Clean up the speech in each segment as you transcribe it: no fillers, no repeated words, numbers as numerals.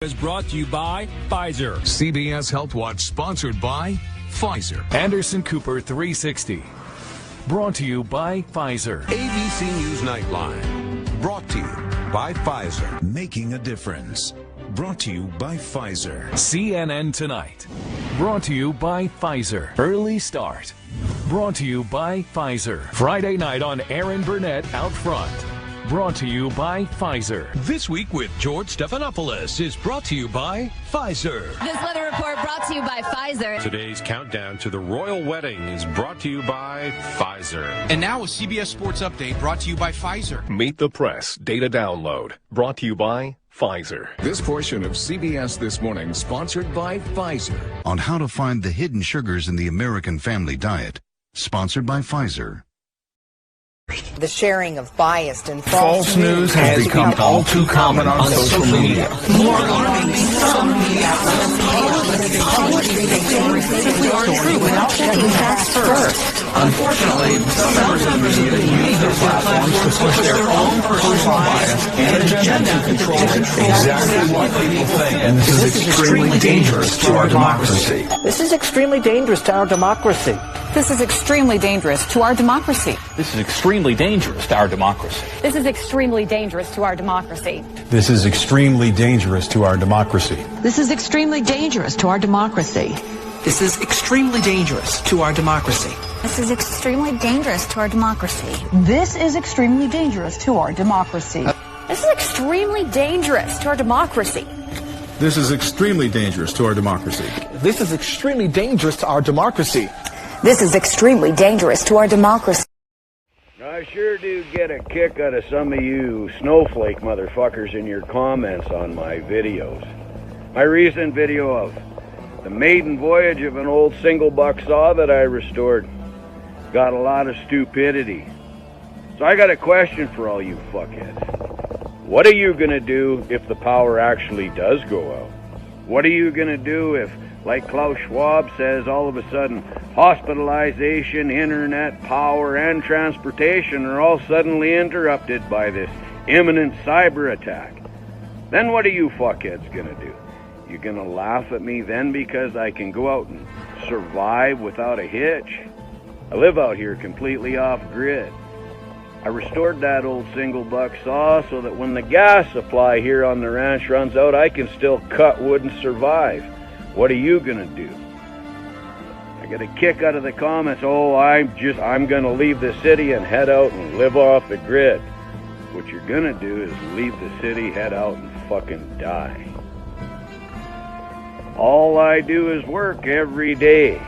Is brought to you by Phizer. CBS Health Watch sponsored by Phizer. Anderson Cooper 360. Brought to you by Phizer. ABC News Nightline. Brought to you by Phizer. Making a difference. Brought to you by Phizer. CNN Tonight. Brought to you by Phizer. Early Start. Brought to you by Phizer. Friday night on Aaron Burnett Out Front. Brought to you by Phizer. This Week with George Stephanopoulos is brought to you by Phizer. This weather report brought to you by Phizer. Today's countdown to the royal wedding is brought to you by Phizer. And now a CBS Sports Update brought to you by Phizer. Meet the Press Data Download brought to you by Phizer. This portion of CBS This Morning sponsored by Phizer. On how to find the hidden sugars in the American family diet. Sponsored by Phizer. The sharing of biased and false news has become all too common on social media. More alarming, some media without checking facts first. Unfortunately, some members of the media use their platforms to push their own personal bias and agenda to control exactly what people think. And this is extremely dangerous to our democracy. This is extremely dangerous to our democracy. This is extremely dangerous to our democracy. This is extremely dangerous to our democracy. This is extremely dangerous to our democracy. This is extremely dangerous to our democracy. This is extremely dangerous to our democracy. This is extremely dangerous to our democracy. This is extremely dangerous to our democracy. This is extremely dangerous to our democracy. This is extremely dangerous to our democracy. This is extremely dangerous to our democracy. This is extremely dangerous to our democracy. This is extremely dangerous to our democracy. I sure do get a kick out of some of you snowflake motherfuckers in your comments on my videos. My recent video of the maiden voyage of an old single buck saw that I restored got a lot of stupidity. So I got a question for all you fuckheads. What are you gonna do if the power actually does go out? What are you gonna do if, like Klaus Schwab says, all of a sudden hospitalization, internet, power, and transportation are all suddenly interrupted by this imminent cyber attack? Then what are you fuckheads gonna do? You gonna laugh at me then because I can go out and survive without a hitch? I live out here completely off grid. I restored that old single buck saw so that when the gas supply here on the ranch runs out, I can still cut wood and survive. What are you gonna do? I get a kick out of the comments, oh, I'm gonna leave the city and head out and live off the grid. What you're gonna do is leave the city, head out and fucking die. All I do is work every day.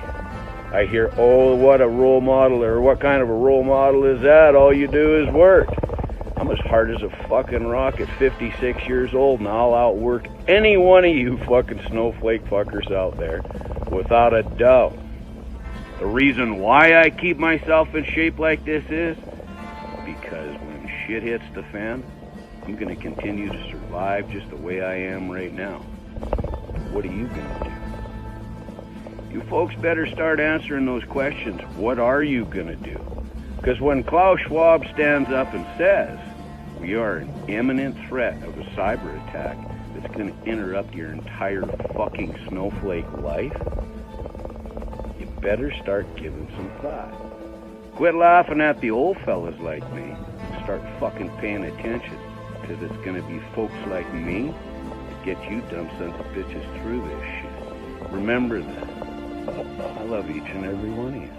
I hear, oh, what a role model, or what kind of a role model is that? All you do is work. I'm as hard as a fucking rock at 56 years old, and I'll outwork any one of you fucking snowflake fuckers out there, without a doubt. The reason why I keep myself in shape like this is because when shit hits the fan, I'm going to continue to survive just the way I am right now. What are you going to do? You folks better start answering those questions. What are you going to do? Because when Klaus Schwab stands up and says we are an imminent threat of a cyber attack that's going to interrupt your entire fucking snowflake life, you better start giving some thought. Quit laughing at the old fellas like me. Start fucking paying attention, because it's going to be folks like me that get you dumb sons of bitches through this shit. Remember that. I love each and every one of you.